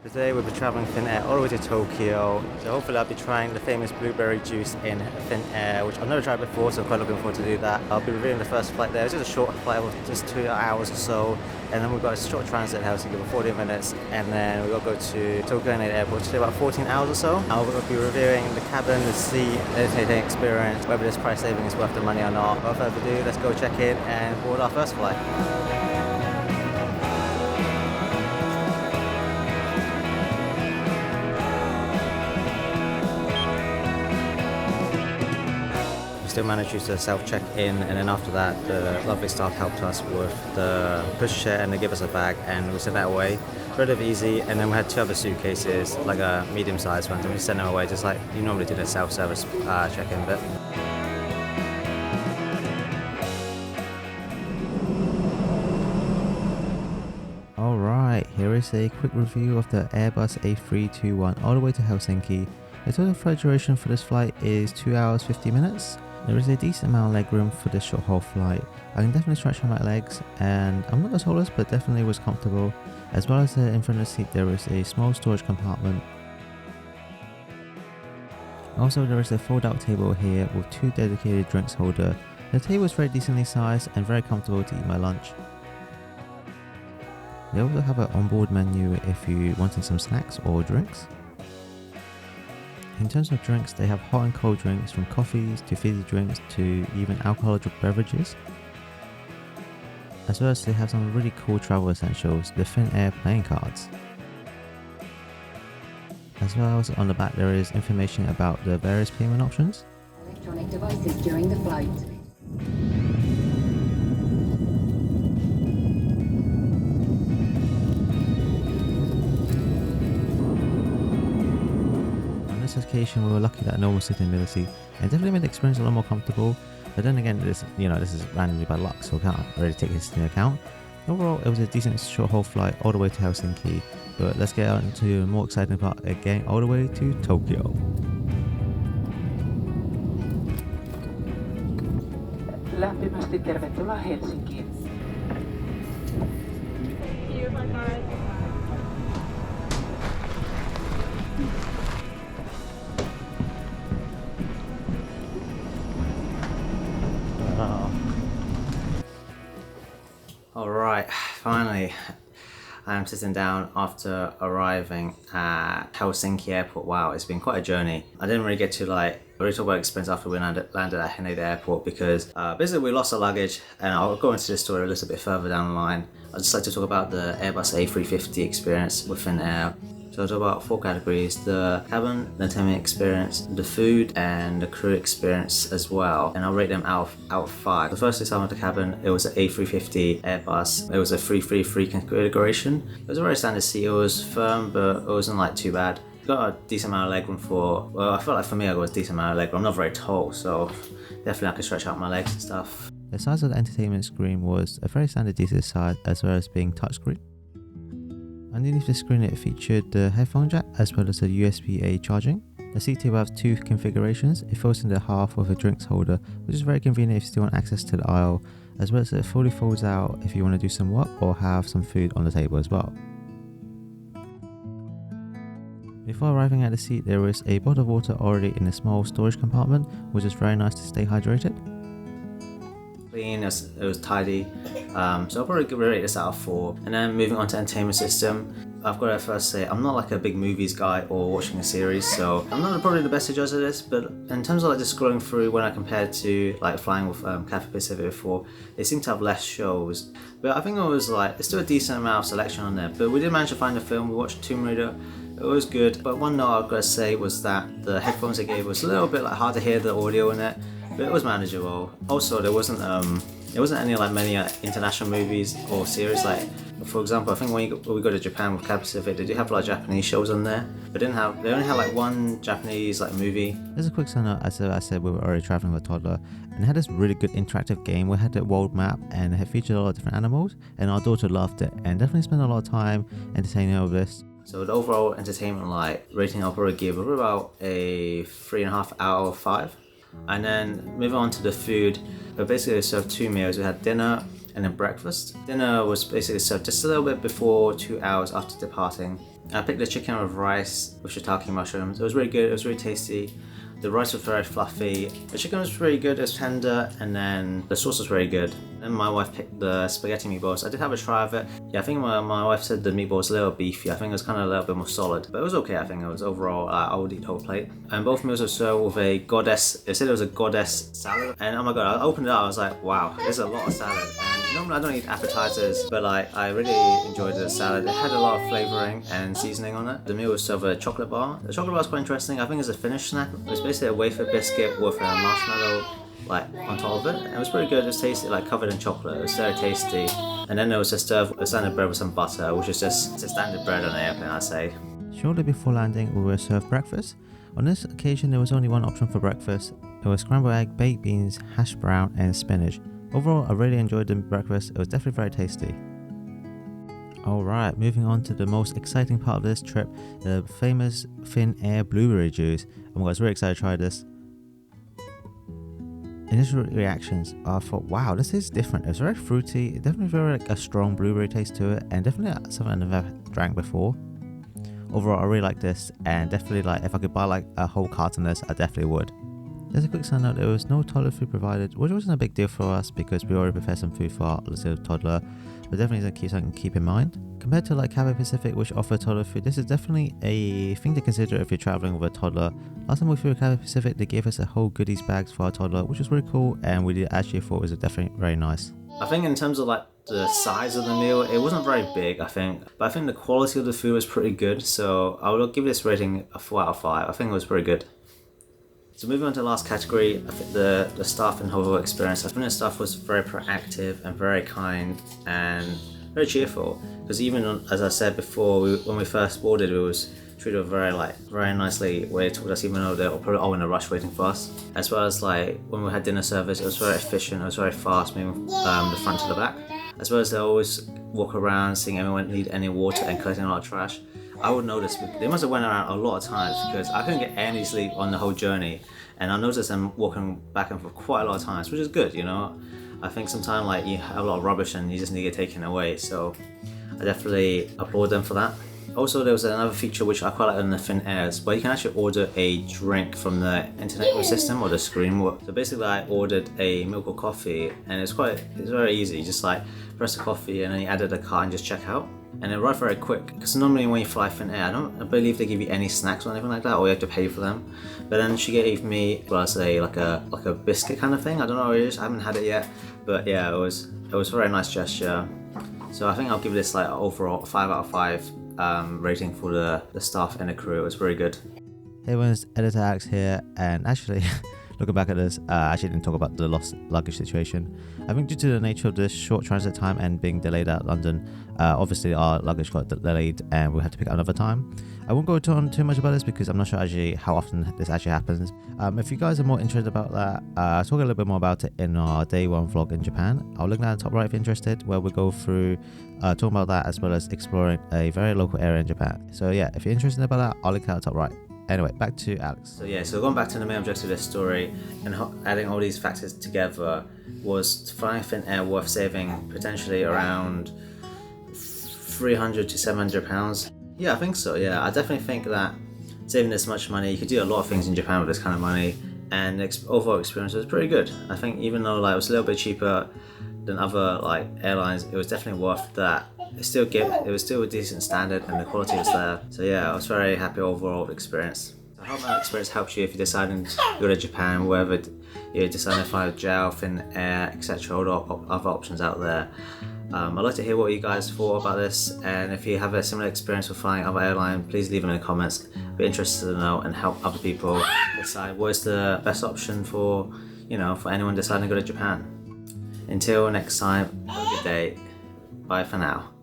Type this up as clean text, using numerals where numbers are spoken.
Today we'll be traveling Finnair all the way to Tokyo, so hopefully I'll be trying the famous blueberry juice in Finnair, which I've never tried before, so I'm quite looking forward to do that. I'll be reviewing the first flight there. It's just a short flight of just 2 hours or so, and then we've got a short transit in Helsinki for 40 minutes, and then we've got to go to Tokyo Airport, which is about 14 hours or so. I'll be reviewing the cabin, the seat, the entertaining experience, whether this price saving is worth the money or not. Without further ado, let's go check in and board our first flight. Still managed to use the self-check-in, and then after that the lovely staff helped us with the pushchair and they gave us a bag and we sent that away. Relatively easy, and then we had 2 other suitcases, like a medium-sized one, and we sent them away just like you normally do the self-service check-in bit. Alright, here is a quick review of the Airbus A321 all the way to Helsinki. The total flight duration for this flight is 2 hours 50 minutes. There is a decent amount of legroom for this short haul flight. I can definitely stretch on my legs, and I'm not the tallest but definitely was comfortable. As well as in front of the seat there is a small storage compartment. Also there is a fold out table here with 2 dedicated drinks holder. The table is very decently sized and very comfortable to eat my lunch. They also have an onboard menu if you wanted some snacks or drinks. In terms of drinks, they have hot and cold drinks, from coffees to fizzy drinks to even alcoholic beverages. As well as they have some really cool travel essentials, the Finnair playing cards. As well as on the back there is information about the various payment options. Electronic devices during the flight. On this occasion we were lucky that no one was sitting in the middle seat, and definitely made the experience a lot more comfortable. But then again, this is randomly by luck, so I can't really take this into account. Overall, it was a decent short haul flight all the way to Helsinki, but let's get out into the more exciting part again, all the way to Tokyo. Lämpimästi tervetuloa Helsinkiin. Alright, finally I am sitting down after arriving at Helsinki airport. Wow, it's been quite a journey. I didn't really get to really talk about experience after we landed at Finnair airport because basically we lost our luggage, and I'll go into this story a little bit further down the line. I'd just like to talk about the Airbus A350 experience with Finnair. So I'll talk about 4 categories: the cabin, the entertainment experience, the food, and the crew experience as well. And I'll rate them out of 5. The first time with the cabin, it was an A350 Airbus. It was a 333 configuration. It was a very standard seat. It was firm, but it wasn't too bad. Got a decent amount of legroom I felt like for me I got a decent amount of legroom. I'm not very tall, so definitely I could stretch out my legs and stuff. The size of the entertainment screen was a very standard decent size, as well as being touchscreen. Underneath the screen it featured the headphone jack as well as the USB-A charging. The seat table has 2 configurations. It folds into half with a drinks holder, which is very convenient if you still want access to the aisle, as well as it fully folds out if you want to do some work or have some food on the table as well. Before arriving at the seat there was a bottle of water already in a small storage compartment, which is very nice to stay hydrated. Clean, it was tidy, so I'll probably rate this out of 4. And then moving on to entertainment system, I've got to first say I'm not a big movies guy or watching a series, so I'm not probably the best to judge of this. But in terms of just scrolling through, when I compared to flying with Cathay Pacific before, they seem to have less shows. But I think it was it's still a decent amount of selection on there. But we did manage to find a film. We watched Tomb Raider. It was good, but one note I've got to say was that the headphones they gave was a little bit hard to hear the audio in it, but it was manageable. Also, there wasn't any many international movies or series. For example, I think when we go to Japan with Cathay Pacific, they do have Japanese shows on there. They only had 1 Japanese movie. There's a quick sign out. As I said, we were already traveling with Toddler, and it had this really good interactive game. We had the world map, and it had featured a lot of different animals, and our daughter loved it, and definitely spent a lot of time entertaining over this. So the overall entertainment rating I'll probably give about a 3.5 out of 5. And then moving on to the food, we basically served 2 meals. We had dinner and then breakfast. Dinner was basically served just a little bit before 2 hours after departing. I picked the chicken with rice with shiitake mushrooms. It was really good, it was really tasty. The rice was very fluffy, the chicken was really good, it was tender, and then the sauce was very good. Then my wife picked the spaghetti meatballs. I did have a try of it. Yeah, I think my wife said the meatball was a little beefy. I think it was kind of a little bit more solid, but it was okay. I think it was overall, I would eat the whole plate. And both meals were served with a goddess, it said it was a goddess salad. And oh my god, I opened it up, I was like, wow, there's a lot of salad. And normally I don't eat appetizers, but like I really enjoyed the salad. It had a lot of flavoring and seasoning on it. The meal was served with a chocolate bar. The chocolate bar was quite interesting. I think it's a Finnish snack. It was basically a wafer biscuit with a marshmallow like on top of it. It was pretty good. It was tasty, like covered in chocolate. It was very tasty. And then there was a standard bread with some butter, which is just a standard bread on an airplane, I'd say. Shortly before landing, we were served breakfast. On this occasion, there was only one option for breakfast. It was scrambled egg, baked beans, hash brown, and spinach. Overall, I really enjoyed the breakfast. It was definitely very tasty. Alright, moving on to the most exciting part of this trip, the famous Finnair blueberry juice. I was really excited to try this. Initial reactions, I thought, wow, this is different. It's very fruity, definitely very like a strong blueberry taste to it, and definitely something I've never drank before. Overall, I really like this, and definitely like if I could buy like a whole carton of this, I definitely would. There's a quick side note, there was no toddler food provided, which wasn't a big deal for us because we already prepared some food for our little toddler, but definitely something to keep in mind. Compared to like Cathay Pacific, which offer toddler food, this is definitely a thing to consider if you're traveling with a toddler. Last time we flew with Cathay Pacific, they gave us a whole goodies bags for our toddler, which was really cool, and we actually thought it was definitely very nice. I think in terms of like the size of the meal, it wasn't very big, I think, but I think the quality of the food was pretty good, so I would give this rating a 4 out of 5. I think it was pretty good. So moving on to the last category, I think the staff and overall experience. I think the staff was very proactive and very kind and very cheerful. Because even as I said before, when we first boarded, we was treated very nicely. Where they talked to us, even though they were probably all in a rush waiting for us. As well as like when we had dinner service, it was very efficient. It was very fast, moving the front to the back. As well as they always walk around, seeing anyone need any water and collecting a lot of trash. I would notice they must have went around a lot of times because I couldn't get any sleep on the whole journey, and I noticed them walking back and forth quite a lot of times, which is good, you know. I think sometimes like you have a lot of rubbish and you just need to get taken away, so I definitely applaud them for that. Also, there was another feature which I quite like on the Finnair, where you can actually order a drink from the internet system or the screen. So basically, I ordered a milk or coffee, and it's very easy. You just like press the coffee and then you add it to the cart and just check out. And it arrived very quick, because normally when you fly Finnair, I believe they give you any snacks or anything like that, or you have to pay for them. But then she gave me, well, I say like a biscuit kind of thing. I don't know what it is. I haven't had it yet, but yeah, it was a very nice gesture. So I think I'll give this like overall 5 out of 5 rating for the staff and the crew. It was very good. Hey everyone's editor Alex here, and actually looking back at this, I actually didn't talk about the lost luggage situation. I think due to the nature of this short transit time and being delayed out of London, obviously our luggage got delayed and we had to pick it another time. I won't go on too much about this because I'm not sure actually how often this actually happens. If you guys are more interested about that, I'll talk a little bit more about it in our day one vlog in Japan. I'll link down at the top right if you're interested, where we go through talking about that as well as exploring a very local area in Japan. So yeah, if you're interested about that, I'll link it at the top right. Anyway, back to Alex. So going back to the main objective of this story and adding all these factors together was flying Finnair worth saving potentially around 300 to 700 pounds. Yeah, I think so. Yeah, I definitely think that saving this much money, you could do a lot of things in Japan with this kind of money, and the overall experience was pretty good. I think even though like it was a little bit cheaper than other like airlines, it was definitely worth that. It was still a decent standard and the quality was there. So yeah, I was very happy overall with the experience. I hope that experience helps you if you're deciding to go to Japan, whether you're deciding to fly with JAL, Finnair, etc. All the other options out there. I'd like to hear what you guys thought about this, and if you have a similar experience with flying other airlines, please leave them in the comments. I'd be interested to know and help other people decide what is the best option for anyone deciding to go to Japan. Until next time, have a good day. Bye for now.